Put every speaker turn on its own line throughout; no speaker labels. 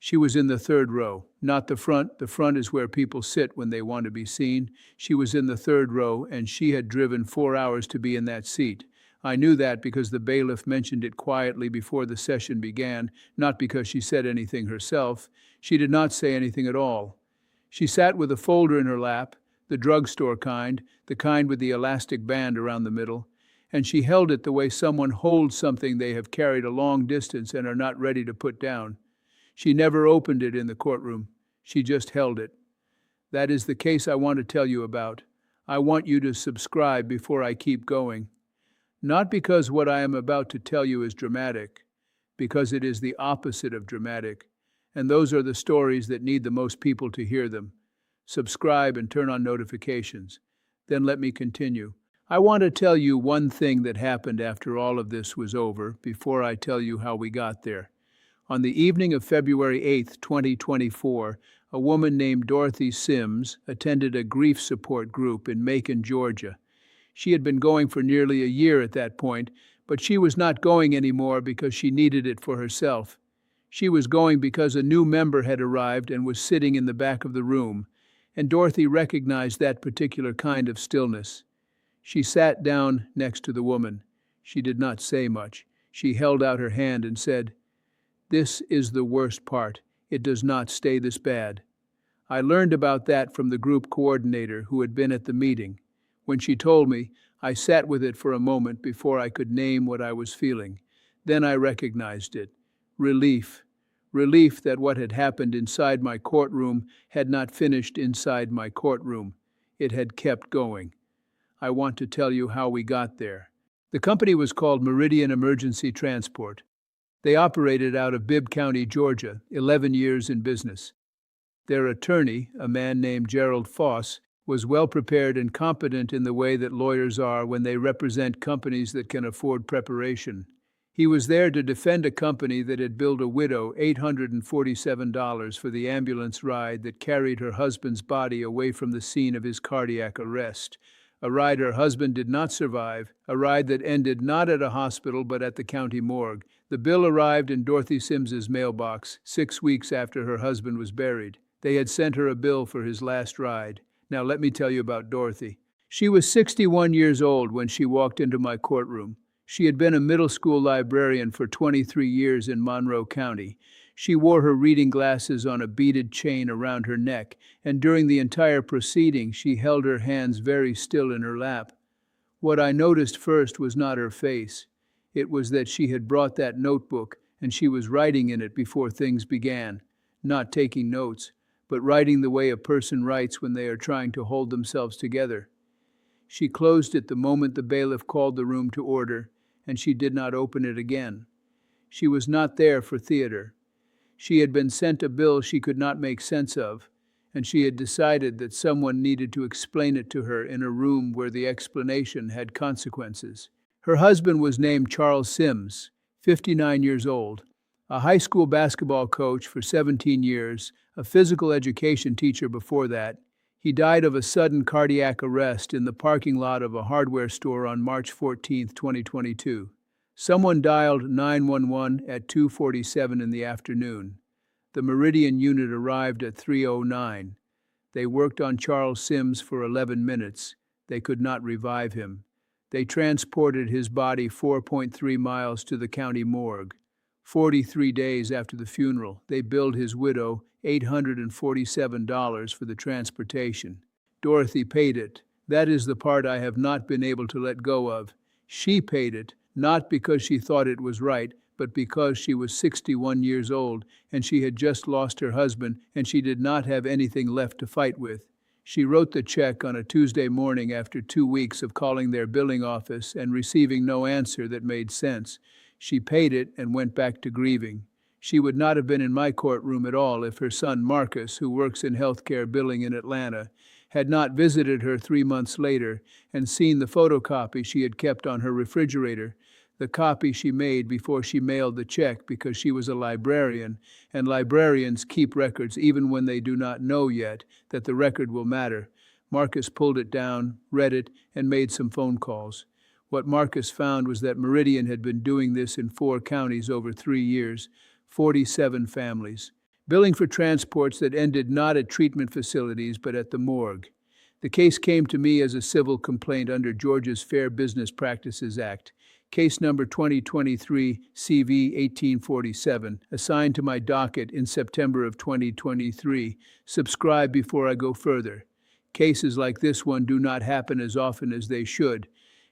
She was in the third row, not the front. The front is where people sit when they want to be seen. She was in the third row, and she had driven 4 hours to be in that seat. I knew that because the bailiff mentioned it quietly before the session began, not because she said anything herself. She did not say anything at all. She sat with a folder in her lap, the drugstore kind, the kind with the elastic band around the middle, and she held it the way someone holds something they have carried a long distance and are not ready to put down. She never opened it in the courtroom. She just held it. That is the case I want to tell you about. I want you to subscribe before I keep going. Not because what I am about to tell you is dramatic, because it is the opposite of dramatic, and those are the stories that need the most people to hear them. Subscribe and turn on notifications. Then let me continue. I want to tell you one thing that happened after all of this was over, before I tell you how we got there. On the evening of February 8, 2024, a woman named Dorothy Sims attended a grief support group in Macon, Georgia. She had been going for nearly a year at that point, but she was not going anymore because she needed it for herself. She was going because a new member had arrived and was sitting in the back of the room, and Dorothy recognized that particular kind of stillness. She sat down next to the woman. She did not say much. She held out her hand and said, "This is the worst part. It does not stay this bad." I learned about that from the group coordinator who had been at the meeting. When she told me, I sat with it for a moment before I could name what I was feeling. Then I recognized it. Relief. Relief that what had happened inside my courtroom had not finished inside my courtroom. It had kept going. I want to tell you how we got there. The company was called Meridian Emergency Transport. They operated out of Bibb County, Georgia, 11 years in business. Their attorney, a man named Gerald Foss, was well prepared and competent in the way that lawyers are when they represent companies that can afford preparation. He was there to defend a company that had billed a widow $847 for the ambulance ride that carried her husband's body away from the scene of his cardiac arrest. A ride her husband did not survive, a ride that ended not at a hospital but at the county morgue. The bill arrived in Dorothy Sims's mailbox 6 weeks after her husband was buried. They had sent her a bill for his last ride. Now let me tell you about Dorothy. She was 61 years old when she walked into my courtroom. She had been a middle school librarian for 23 years in Monroe County. She wore her reading glasses on a beaded chain around her neck, and during the entire proceeding she held her hands very still in her lap. What I noticed first was not her face. It was that she had brought that notebook, and she was writing in it before things began, not taking notes, but writing the way a person writes when they are trying to hold themselves together. She closed it the moment the bailiff called the room to order, and she did not open it again. She was not there for theater. She had been sent a bill she could not make sense of, and she had decided that someone needed to explain it to her in a room where the explanation had consequences. Her husband was named Charles Sims, 59 years old, a high school basketball coach for 17 years, a physical education teacher before that. He died of a sudden cardiac arrest in the parking lot of a hardware store on March 14, 2022. Someone dialed 911 at 2:47 in the afternoon. The Meridian unit arrived at 3:09. They worked on Charles Sims for 11 minutes. They could not revive him. They transported his body 4.3 miles to the county morgue. 43 days after the funeral, they billed his widow $847 for the transportation. Dorothy paid it. That is the part I have not been able to let go of. She paid it, not because she thought it was right, but because she was 61 years old and she had just lost her husband and she did not have anything left to fight with. She wrote the check on a Tuesday morning after 2 weeks of calling their billing office and receiving no answer that made sense. She paid it and went back to grieving. She would not have been in my courtroom at all if her son Marcus, who works in healthcare billing in Atlanta, had not visited her 3 months later and seen the photocopy she had kept on her refrigerator, the copy she made before she mailed the check because she was a librarian, and librarians keep records even when they do not know yet that the record will matter. Marcus pulled it down, read it, and made some phone calls. What Marcus found was that Meridian had been doing this in 4 counties over 3 years, 47 families. billing for transports that ended not at treatment facilities but at the morgue. The case came to me as a civil complaint under Georgia's Fair Business Practices Act, case number 2023 CV 1847, assigned to my docket in September of 2023. Subscribe before I go further. Cases like this one do not happen as often as they should,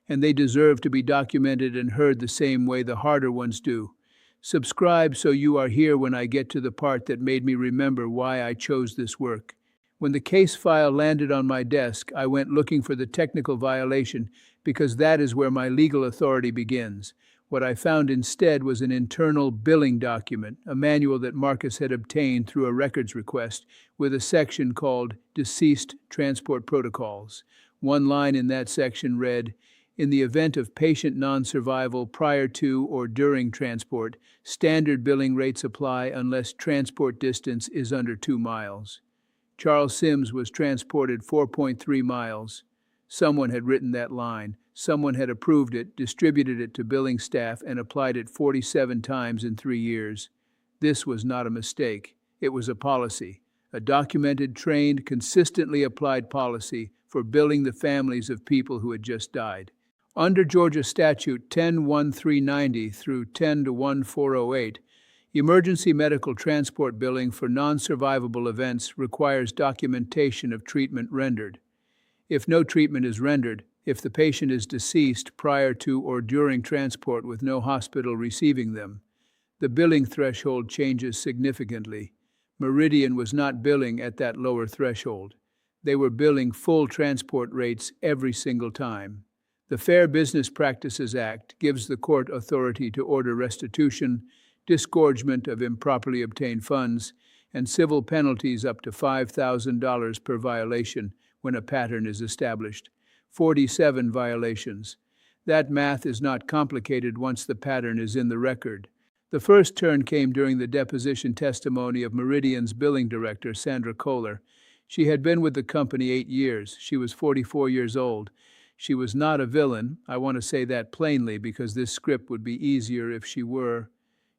and they deserve to be documented and heard the same way the harder ones do. Subscribe so you are here when I get to the part that made me remember why I chose this work. When the case file landed on my desk, I went looking for the technical violation because that is where my legal authority begins. What I found instead was an internal billing document, a manual that Marcus had obtained through a records request, with a section called Deceased Transport Protocols. One line in that section read, "In the event of patient non-survival prior to or during transport, standard billing rates apply unless transport distance is under 2 miles. Charles Sims was transported 4.3 miles. Someone had written that line. Someone had approved it, distributed it to billing staff, and applied it 47 times in 3 years. This was not a mistake. It was a policy, a documented, trained, consistently applied policy for billing the families of people who had just died. Under Georgia Statute 10-1390 through 10-1408, emergency medical transport billing for non-survivable events requires documentation of treatment rendered. If no treatment is rendered, if the patient is deceased prior to or during transport with no hospital receiving them, the billing threshold changes significantly. Meridian was not billing at that lower threshold. They were billing full transport rates every single time. The Fair Business Practices Act gives the court authority to order restitution, disgorgement of improperly obtained funds, and civil penalties up to $5,000 per violation when a pattern is established. 47 violations. That math is not complicated once the pattern is in the record. The first turn came during the deposition testimony of Meridian's billing director, Sandra Kohler. She had been with the company 8 years. She was 44 years old. She was not a villain. I want to say that plainly because this script would be easier if she were.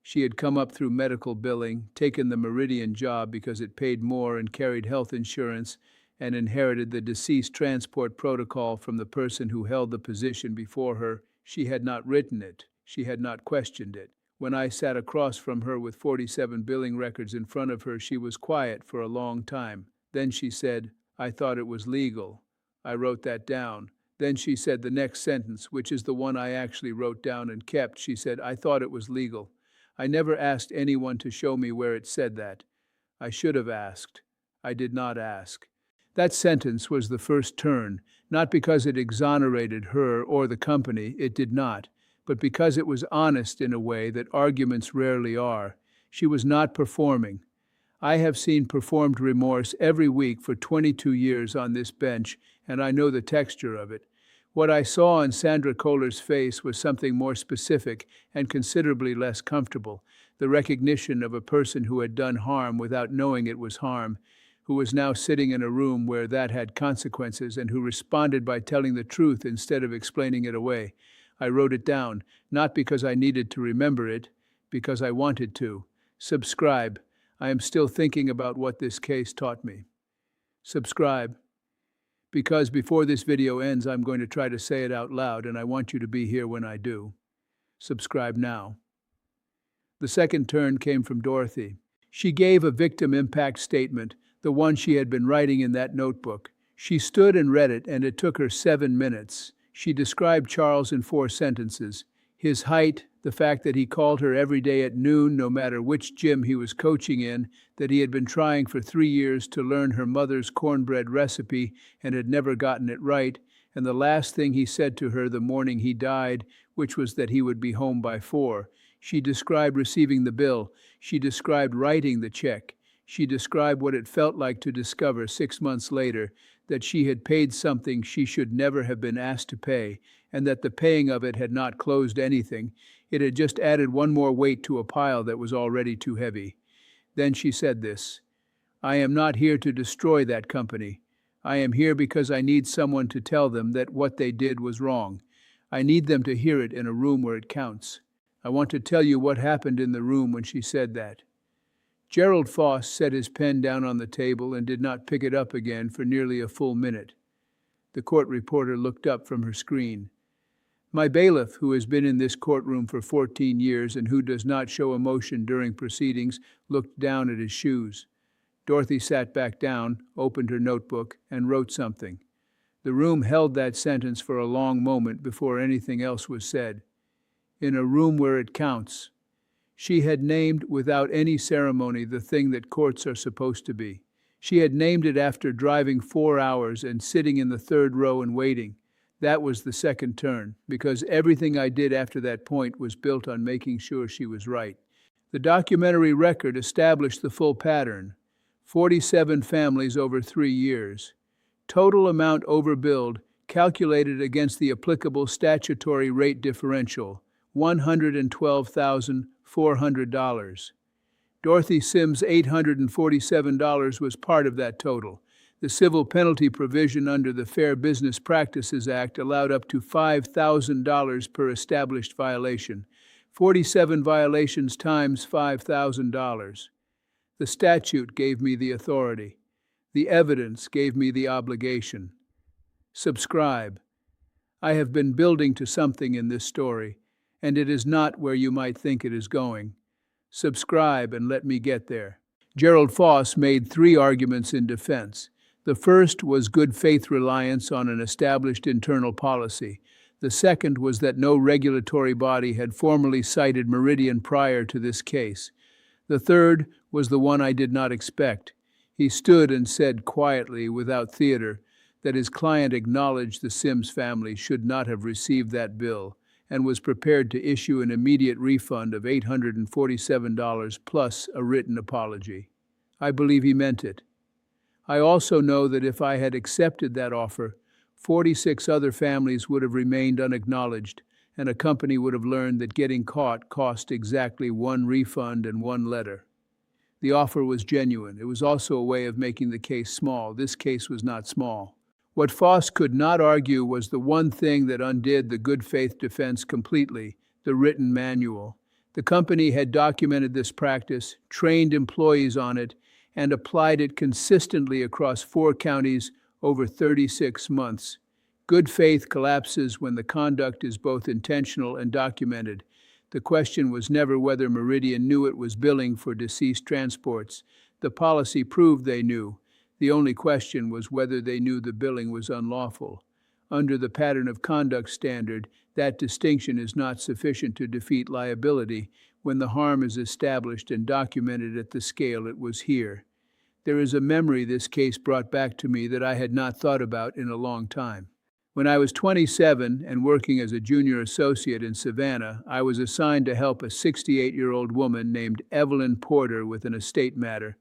She had come up through medical billing, taken the Meridian job because it paid more and carried health insurance, and inherited the deceased transport protocol from the person who held the position before her. She had not written it. She had not questioned it. When I sat across from her with 47 billing records in front of her, she was quiet for a long time. Then she said, "I thought it was legal." I wrote that down. Then she said the next sentence, which is the one I actually wrote down and kept. She said, "I thought it was legal." I never asked anyone to show me where it said that. I should have asked. I did not ask. That sentence was the first turn, not because it exonerated her or the company, it did not, but because it was honest in a way that arguments rarely are. She was not performing. I have seen performed remorse every week for 22 years on this bench, and I know the texture of it. What I saw on Sandra Kohler's face was something more specific and considerably less comfortable, the recognition of a person who had done harm without knowing it was harm, who was now sitting in a room where that had consequences and who responded by telling the truth instead of explaining it away. I wrote it down, not because I needed to remember it, because I wanted to. Subscribe. I am still thinking about what this case taught me. Subscribe. Because before this video ends, I'm going to try to say it out loud, and I want you to be here when I do. Subscribe now. The second turn came from Dorothy. She gave a victim impact statement, the one she had been writing in that notebook. She stood and read it, and it took her 7 minutes. She described Charles in 4 sentences. His height, the fact that he called her every day at noon, no matter which gym he was coaching in, that he had been trying for 3 years to learn her mother's cornbread recipe and had never gotten it right, and the last thing he said to her the morning he died, which was that he would be home by 4. She described receiving the bill. She described writing the check. She described what it felt like to discover 6 months later that she had paid something she should never have been asked to pay, and that the paying of it had not closed anything. It had just added one more weight to a pile that was already too heavy. Then she said this, "I am not here to destroy that company. I am here because I need someone to tell them that what they did was wrong. I need them to hear it in a room where it counts." I want to tell you what happened in the room when she said that. Gerald Foss set his pen down on the table and did not pick it up again for nearly a full minute. The court reporter looked up from her screen. My bailiff, who has been in this courtroom for 14 years and who does not show emotion during proceedings, looked down at his shoes. Dorothy sat back down, opened her notebook, and wrote something. The room held that sentence for a long moment before anything else was said. In a room where it counts. She had named without any ceremony the thing that courts are supposed to be. She had named it after driving 4 hours and sitting in the third row and waiting. That was the second turn, because everything I did after that point was built on making sure she was right. The documentary record established the full pattern. 47 families over 3 years. Total amount overbilled, calculated against the applicable statutory rate differential, $112,400. Dorothy Sims' $847 was part of that total. The civil penalty provision under the Fair Business Practices Act allowed up to $5,000 per established violation. 47 violations times $5,000. The statute gave me the authority. The evidence gave me the obligation. Subscribe. I have been building to something in this story, and it is not where you might think it is going. Subscribe and let me get there. Gerald Foss made 3 arguments in defense. The first was good faith reliance on an established internal policy. The second was that no regulatory body had formally cited Meridian prior to this case. The third was the one I did not expect. He stood and said quietly, without theater, that his client acknowledged the Sims family should not have received that bill and was prepared to issue an immediate refund of $847 plus a written apology. I believe he meant it. I also know that if I had accepted that offer, 46 other families would have remained unacknowledged, and a company would have learned that getting caught cost exactly 1 refund and 1 letter. The offer was genuine. It was also a way of making the case small. This case was not small. What Foss could not argue was the one thing that undid the good faith defense completely, the written manual. The company had documented this practice, trained employees on it, and applied it consistently across 4 counties over 36 months. Good faith collapses when the conduct is both intentional and documented. The question was never whether Meridian knew it was billing for deceased transports. The policy proved they knew. The only question was whether they knew the billing was unlawful. Under the pattern of conduct standard, that distinction is not sufficient to defeat liability when the harm is established and documented at the scale it was here. There is a memory this case brought back to me that I had not thought about in a long time. When I was 27 and working as a junior associate in Savannah, I was assigned to help a 68-year-old woman named Evelyn Porter with an estate matter.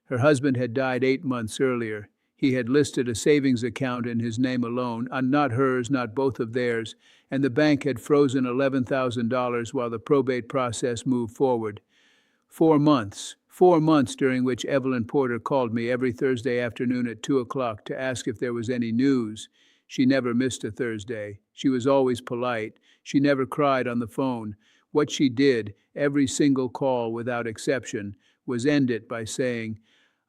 Her husband had died 8 months earlier. He had listed a savings account in his name alone, not hers, not both of theirs, and the bank had frozen $11,000 while the probate process moved forward. 4 months. 4 months during which Evelyn Porter called me every Thursday afternoon at 2 o'clock to ask if there was any news. She never missed a Thursday. She was always polite. She never cried on the phone. What she did, every single call without exception, was end it by saying,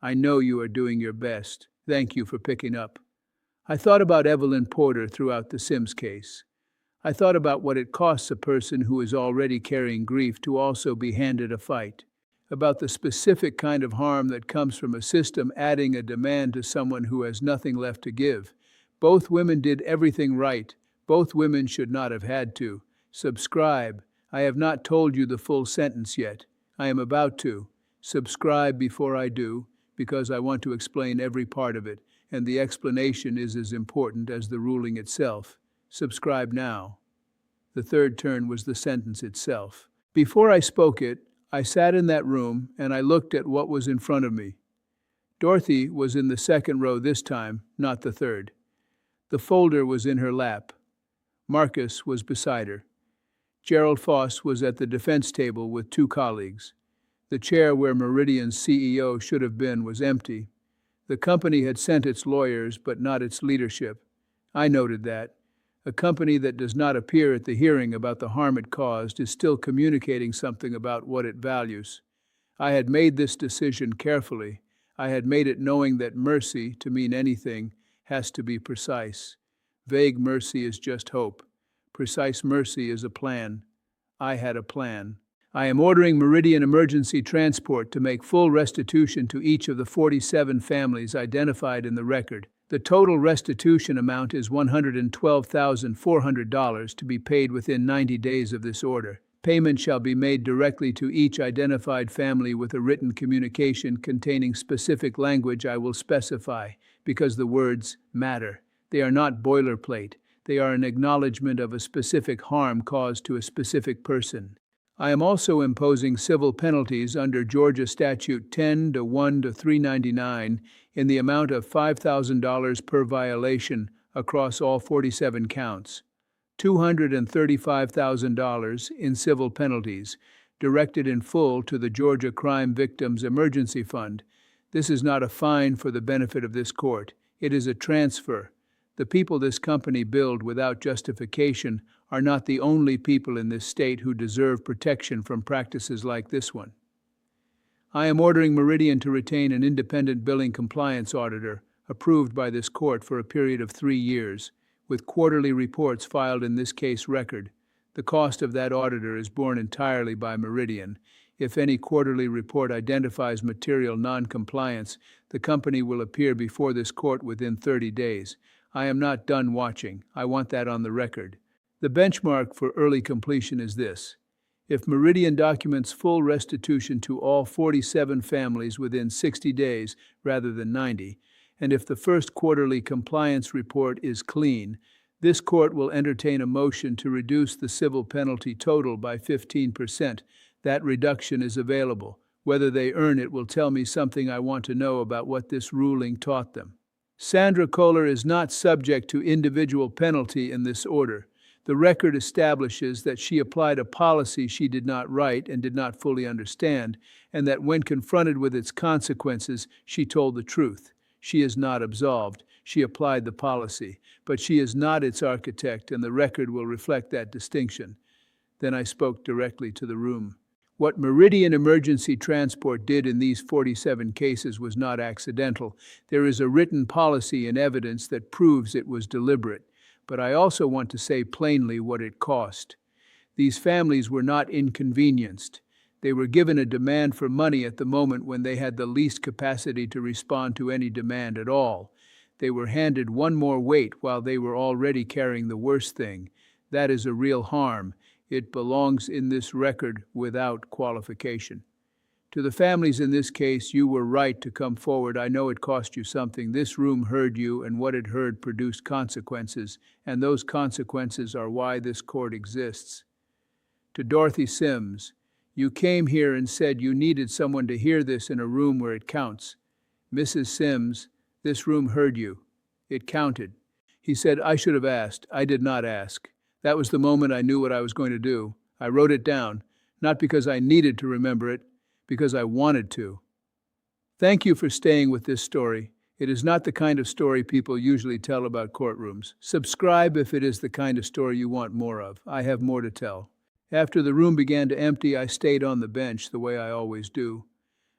"I know you are doing your best. Thank you for picking up." I thought about Evelyn Porter throughout the Sims case. I thought about what it costs a person who is already carrying grief to also be handed a fight. About the specific kind of harm that comes from a system adding a demand to someone who has nothing left to give. Both women did everything right. Both women should not have had to. Subscribe. I have not told you the full sentence yet. I am about to. Subscribe before I do, because I want to explain every part of it, and the explanation is as important as the ruling itself. Subscribe now. The third turn was the sentence itself. Before I spoke it, I sat in that room and I looked at what was in front of me. Dorothy was in the second row this time, not the third. The folder was in her lap. Marcus was beside her. Gerald Foss was at the defense table with 2 colleagues. The chair where Meridian's CEO should have been was empty. The company had sent its lawyers, but not its leadership. I noted that. A company that does not appear at the hearing about the harm it caused is still communicating something about what it values. I had made this decision carefully. I had made it knowing that mercy, to mean anything, has to be precise. Vague mercy is just hope. Precise mercy is a plan. I had a plan. I am ordering Meridian Emergency Transport to make full restitution to each of the 47 families identified in the record. The total restitution amount is $112,400 to be paid within 90 days of this order. Payment shall be made directly to each identified family with a written communication containing specific language I will specify, because the words matter. They are not boilerplate. They are an acknowledgement of a specific harm caused to a specific person. I am also imposing civil penalties under Georgia Statute 10-1-399 in the amount of $5,000 per violation across all 47 counts. $235,000 in civil penalties, directed in full to the Georgia Crime Victims Emergency Fund. This is not a fine for the benefit of this court. It is a transfer. The people this company billed without justification are not the only people in this state who deserve protection from practices like this one. I am ordering Meridian to retain an independent billing compliance auditor, approved by this court for a period of 3 years, with quarterly reports filed in this case record. The cost of that auditor is borne entirely by Meridian. If any quarterly report identifies material non-compliance, the company will appear before this court within 30 days. I am not done watching. I want that on the record. The benchmark for early completion is this. If Meridian documents full restitution to all 47 families within 60 days rather than 90, and if the first quarterly compliance report is clean, this court will entertain a motion to reduce the civil penalty total by 15%. That reduction is available. Whether they earn it will tell me something I want to know about what this ruling taught them. Sandra Kohler is not subject to individual penalty in this order. The record establishes that she applied a policy she did not write and did not fully understand, and that when confronted with its consequences, she told the truth. She is not absolved. She applied the policy, but she is not its architect, and the record will reflect that distinction. Then I spoke directly to the room. What Meridian Emergency Transport did in these 47 cases was not accidental. There is a written policy and evidence that proves it was deliberate. But I also want to say plainly what it cost. These families were not inconvenienced. They were given a demand for money at the moment when they had the least capacity to respond to any demand at all. They were handed one more weight while they were already carrying the worst thing. That is a real harm. It belongs in this record without qualification. To the families in this case, you were right to come forward. I know it cost you something. This room heard you, and what it heard produced consequences, and those consequences are why this court exists. To Dorothy Sims, you came here and said you needed someone to hear this in a room where it counts. Mrs. Sims, this room heard you. It counted. He said, I should have asked. I did not ask. That was the moment I knew what I was going to do. I wrote it down, not because I needed to remember it, because I wanted to. Thank you for staying with this story. It is not the kind of story people usually tell about courtrooms. Subscribe if it is the kind of story you want more of. I have more to tell. After the room began to empty, I stayed on the bench the way I always do.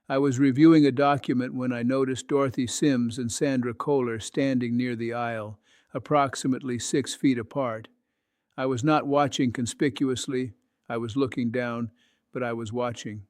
I was reviewing a document when I noticed Dorothy Sims and Sandra Kohler standing near the aisle, approximately 6 feet apart. I was not watching conspicuously. I was looking down, but I was watching.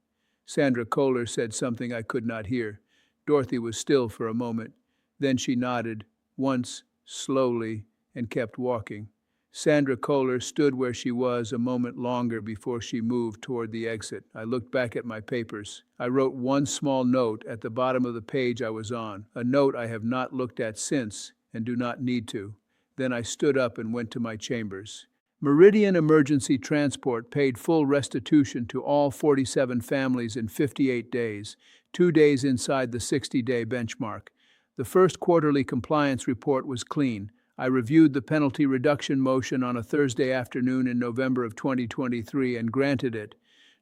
Sandra Kohler said something I could not hear. Dorothy was still for a moment. Then she nodded, once, slowly, and kept walking. Sandra Kohler stood where she was a moment longer before she moved toward the exit. I looked back at my papers. I wrote one small note at the bottom of the page I was on, a note I have not looked at since and do not need to. Then I stood up and went to my chambers. Meridian Emergency Transport paid full restitution to all 47 families in 58 days, 2 days inside the 60-day benchmark. The first quarterly compliance report was clean. I reviewed the penalty reduction motion on a Thursday afternoon in November of 2023 and granted it.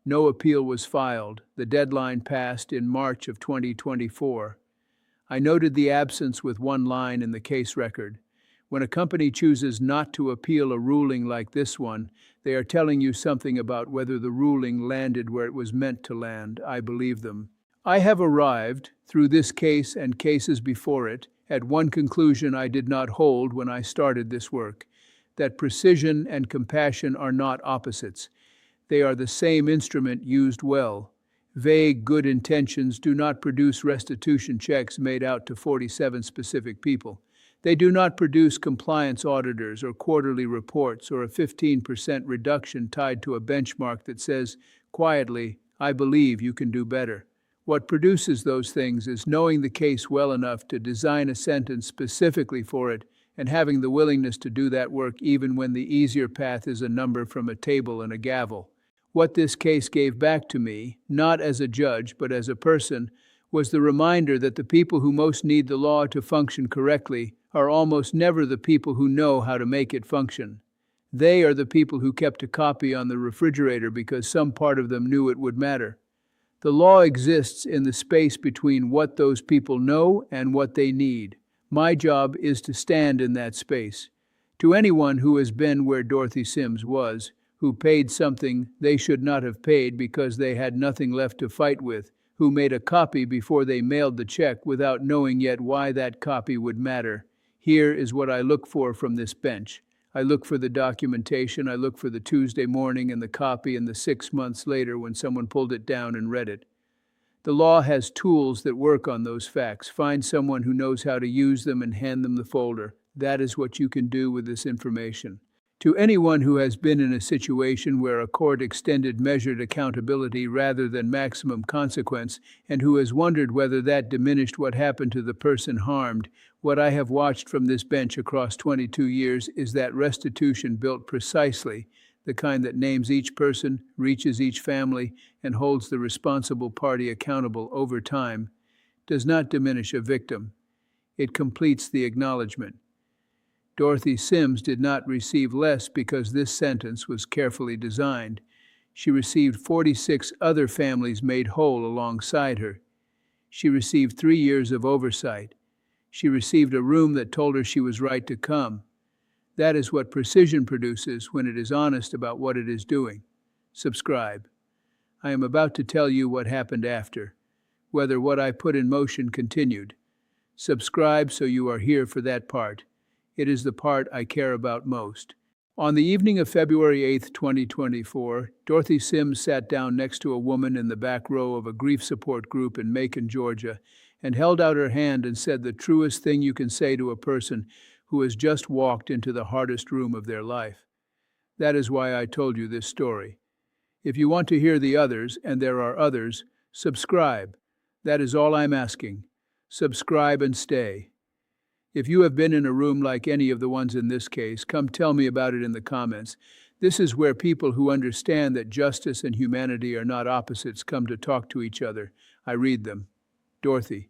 No appeal was filed. The deadline passed in March of 2024. I noted the absence with one line in the case record. When a company chooses not to appeal a ruling like this one, they are telling you something about whether the ruling landed where it was meant to land. I believe them. I have arrived, through this case and cases before it, at one conclusion I did not hold when I started this work, that precision and compassion are not opposites. They are the same instrument used well. Vague good intentions do not produce restitution checks made out to 47 specific people. They do not produce compliance auditors or quarterly reports or a 15% reduction tied to a benchmark that says, quietly, I believe you can do better. What produces those things is knowing the case well enough to design a sentence specifically for it and having the willingness to do that work even when the easier path is a number from a table and a gavel. What this case gave back to me, not as a judge but as a person, was the reminder that the people who most need the law to function correctly are almost never the people who know how to make it function. They are the people who kept a copy on the refrigerator because some part of them knew it would matter. The law exists in the space between what those people know and what they need. My job is to stand in that space. To anyone who has been where Dorothy Sims was, who paid something they should not have paid because they had nothing left to fight with, who made a copy before they mailed the check without knowing yet why that copy would matter, here is what I look for from this bench. I look for the documentation, I look for the Tuesday morning and the copy and the 6 months later when someone pulled it down and read it. The law has tools that work on those facts. Find someone who knows how to use them and hand them the folder. That is what you can do with this information. To anyone who has been in a situation where a court extended measured accountability rather than maximum consequence and who has wondered whether that diminished what happened to the person harmed, what I have watched from this bench across 22 years is that restitution built precisely, the kind that names each person, reaches each family, and holds the responsible party accountable over time, does not diminish a victim. It completes the acknowledgement. Dorothy Sims did not receive less because this sentence was carefully designed. She received 46 other families made whole alongside her. She received 3 years of oversight. She received a room that told her she was right to come. That is what precision produces when it is honest about what it is doing. Subscribe. I am about to tell you what happened after, whether what I put in motion continued. Subscribe so you are here for that part. It is the part I care about most. On the evening of February 8, 2024, Dorothy Sims sat down next to a woman in the back row of a grief support group in Macon, Georgia, and held out her hand and said the truest thing you can say to a person who has just walked into the hardest room of their life. That is why I told you this story. If you want to hear the others, and there are others, subscribe. That is all I'm asking. Subscribe and stay. If you have been in a room like any of the ones in this case, come tell me about it in the comments. This is where people who understand that justice and humanity are not opposites come to talk to each other. I read them. Dorothy.